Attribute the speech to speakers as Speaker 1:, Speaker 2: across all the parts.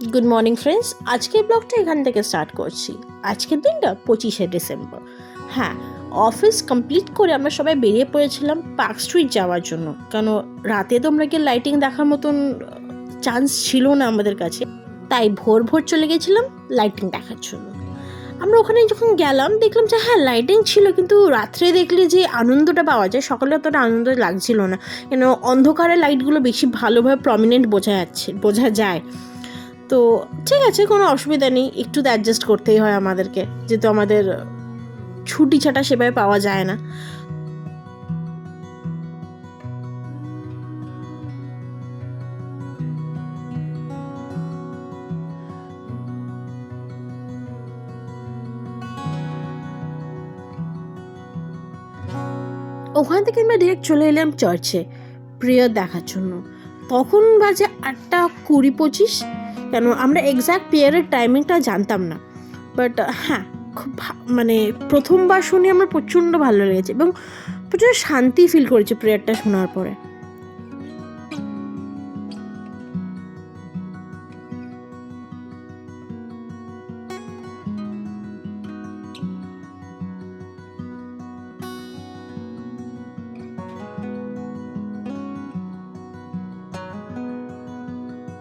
Speaker 1: Good morning friends, আজকের ব্লগটা এখান থেকে স্টার্ট করছি। আজকের দিনটা 25শে ডিসেম্বর। হ্যাঁ, অফিস কমপ্লিট করে আমরা সবাই বেরিয়ে পড়েছিলাম পার্ক স্ট্রিট যাওয়ার জন্য, কারণ রাতে তো আমরা গিয়ে লাইটিং দেখার মতন চান্স ছিল না আমাদের কাছে, তাই ভোর ভোর চলে গেছিলাম লাইটিং দেখার জন্য। আমরা ওখানে যখন গেলাম দেখলাম যে হ্যাঁ লাইটিং ছিল, কিন্তু রাত্রে দেখলে যে আনন্দটা পাওয়া যায় সকালে অতটা আনন্দ লাগছিল না, কেন অন্ধকারে লাইটগুলো বেশি ভালোভাবে প্রমিনেন্ট বোঝা যায়। তো ঠিক আছে, কোনো অসুবিধা নেই, একটু তো অ্যাডজাস্ট করতেই হয় আমাদেরকে, যেহেতু আমাদের ছুটি ছাটা সেভাবে পাওয়া যায় না। ওখান থেকে আমরা ডিরেক্ট চলে এলাম চার্চে প্রেয়ার দেখার জন্য। তখন বাজে 8:20-25, কেন আমরা এক্স্যাক্ট প্রেয়ারের টাইমিংটা জানতাম না। বাট হ্যাঁ, খুব মানে প্রথমবার শুনে আমার প্রচণ্ড ভালো লেগেছে এবং প্রচণ্ড শান্তি ফিল করেছি প্রেয়ারটা শোনার পরে।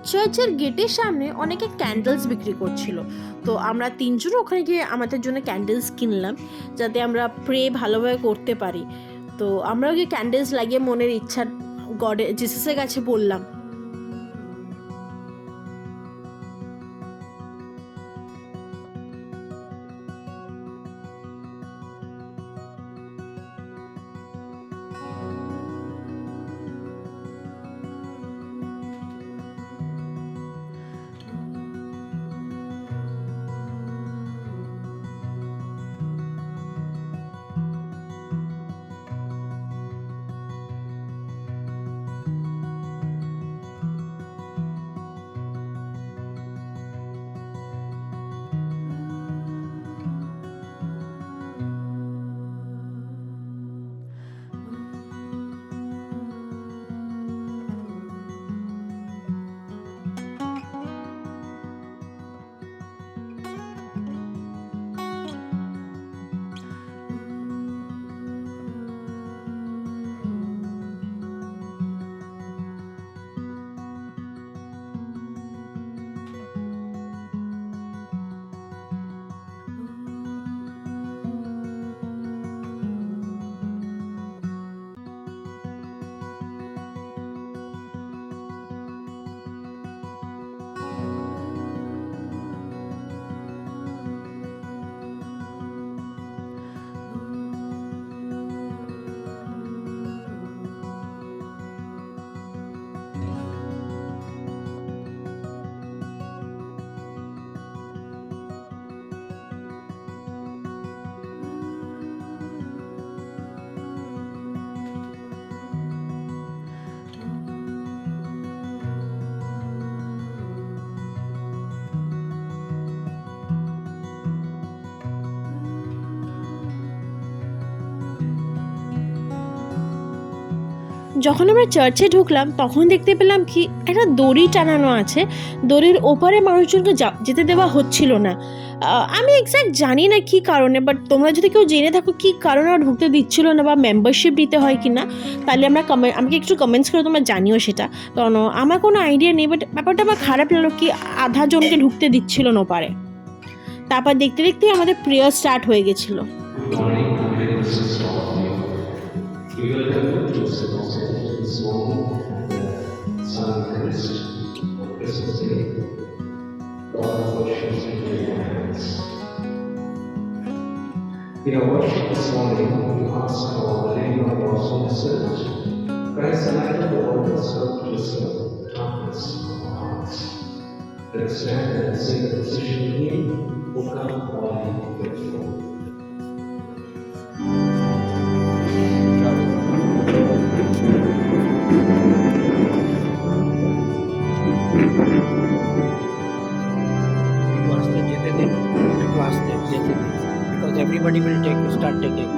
Speaker 1: চার্চের গেটের সামনে অনেকে ক্যান্ডেলস বিক্রি করছিল, তো আমরা তিনজন ওখানে গিয়ে আমাদের জন্য ক্যান্ডেলস কিনলাম, যাতে আমরা প্রে ভালোভাবে করতে পারি। তো আমরাও গিয়ে ক্যান্ডেলস লাগিয়ে মনের ইচ্ছা জিসাসের কাছে বললাম। যখন আমরা চার্চে ঢুকলাম তখন দেখতে পেলাম কি একটা দড়ি টানানো আছে, দড়ির ওপারে মানুষজনকে যেতে দেওয়া হচ্ছিল না। আমি এক্স্যাক্ট জানি না কী কারণে, বাট তোমরা যদি কেউ জেনে থাকো কী কারণে ওরা ঢুকতে দিচ্ছিল না বা মেম্বারশিপ দিতে হয় কি না, তাহলে আমাকে একটু কমেন্টস করে তোমরা জানিও সেটা, কারণ আমার কোনো আইডিয়া নেই। বাট ব্যাপারটা আমার খারাপ লাগলো কি আধা জনকে ঢুকতে দিচ্ছিল না ওপারে। তারপর দেখতে দেখতেই আমাদের প্রেয়ার স্টার্ট হয়ে গেছিলো। We will conclude Joseph also this morning, the Son of Christ, on Christmas Day. God of worship into your hands. In our worship this morning, we ask for the name of our soul servant, Christ the light of the world has come to dispel the darkness of our hearts. Let us stand and sing the position hymn, O come, holy, faithful.
Speaker 2: Because everybody will start taking.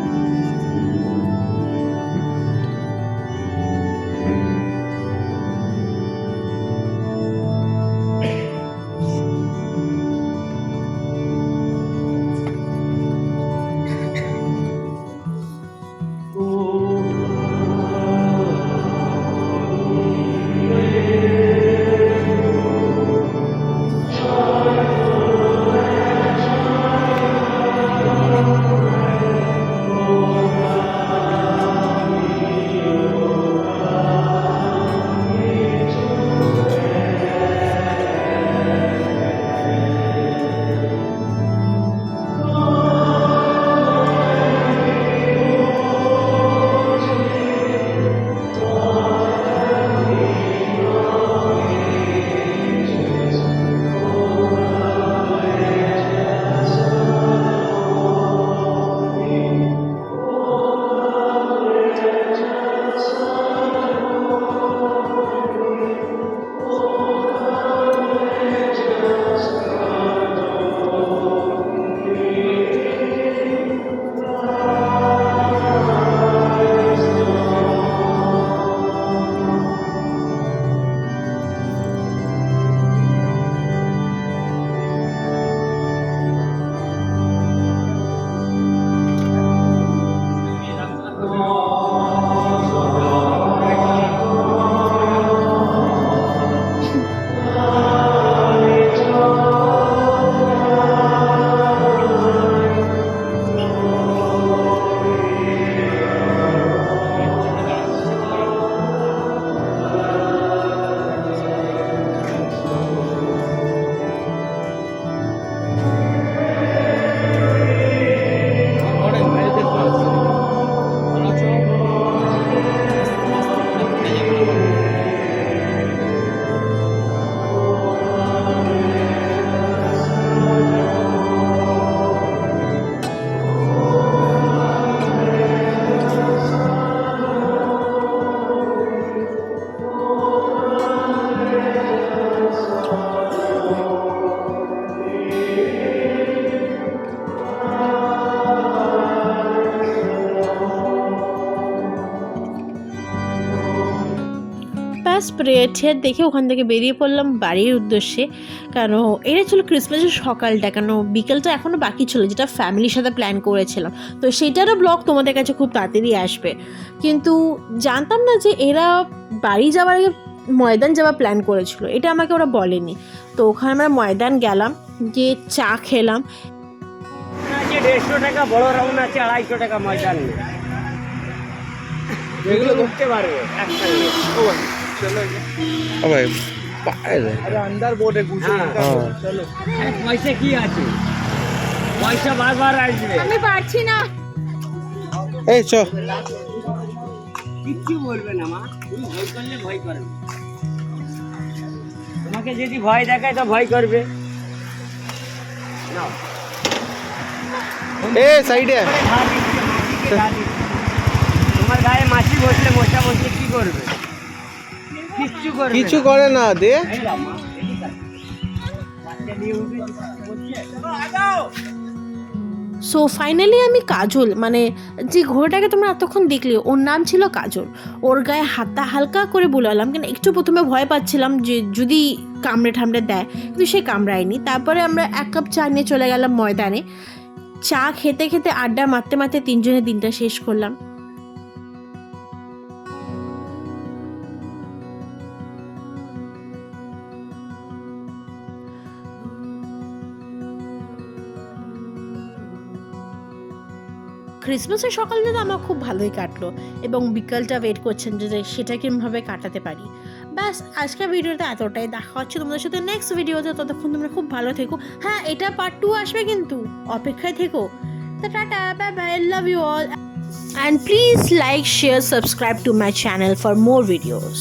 Speaker 1: Prayer দেখে ওখান থেকে বেরিয়ে পড়লাম বাড়ির উদ্দেশ্যে। কেন এটা ছিল ক্রিসমাসের সকালটা, কেন বিকেলটা এখনও বাকি ছিল যেটা ফ্যামিলির সাথে প্ল্যান করেছিলাম, তো সেটারও ব্লগ তোমাদের কাছে খুব তাড়াতাড়ি আসবে। কিন্তু জানতাম না যে এরা বাড়ি যাওয়ার আগে ময়দান যাওয়ার প্ল্যান করেছিল, এটা আমাকে ওরা বলেনি। তো ওখানে আমরা ময়দান গেলাম, গিয়ে চা খেলাম।
Speaker 2: আছে 150 টাকা বড় রাউন্ড আছে, 250 টাকা ময়দান নেই। যেগুলো ঘুরতে পারবে একসঙ্গে।
Speaker 3: अबे पागल है।
Speaker 4: अरे अंदर बोर्ड है घुसे
Speaker 2: हाँ।
Speaker 4: इनका बोर्ड। चलो
Speaker 2: আরে পয়সা কি আছে, পয়সা বারবার আসবে।
Speaker 1: আমি পারছি না।
Speaker 3: ए चो
Speaker 2: কিচ্ছু বলবে না মা, তুমি ভয় করলে ভয় করবে। তোমাকে যদি ভয় দেখায় তো ভয় করবে। নাও
Speaker 3: ए साइड है।
Speaker 2: ঘা দিচ্ছে, মাটিতে ঘা দিচ্ছে। তোমার গায়ে মাছি বসলে মশা বসলে কি করবে? কিচ্ছু করবে
Speaker 3: কিছু
Speaker 2: না।
Speaker 3: করে না দে।
Speaker 2: এই নাও মা, এদিকে আসো। বাচ্চা নিয়ে উঠে বলছে, চলো আগাও।
Speaker 1: সো ফাইনালি আমি কাজল, মানে যে ঘোড়াটাকে তোমরা এতক্ষণ দেখলে ওর নাম ছিল কাজল, ওর গায়ে হাতটা হালকা করে বুলালাম, কিন্তু একটু প্রথমে ভয় পাচ্ছিলাম যে যদি কামড়ে ঠামড়ে দেয়, কিন্তু সে কামড়ায়নি। তারপরে আমরা 1 কাপ চা নিয়ে চলে গেলাম ময়দানে। চা খেতে খেতে আড্ডা মারতে মারতে 3 জনের দিনটা শেষ করলাম। ক্রিসমাসের সকালটা তো আমার খুব ভালোই কাটলো, এবং বিকালটা ওয়েট করছেন যে সেটা কীভাবে কাটাতে পারি। ব্যাস আজকের ভিডিওটা এতটাই, দেখা হচ্ছে তোমাদের সাথে নেক্সট ভিডিওতে। ততক্ষণ তোমরা খুব ভালো থেকো। হ্যাঁ, এটা পার্ট 2 আসবে, কিন্তু অপেক্ষায় থেকো। তো tata, bye bye, love you all, and please like, share, subscribe to my channel for more videos.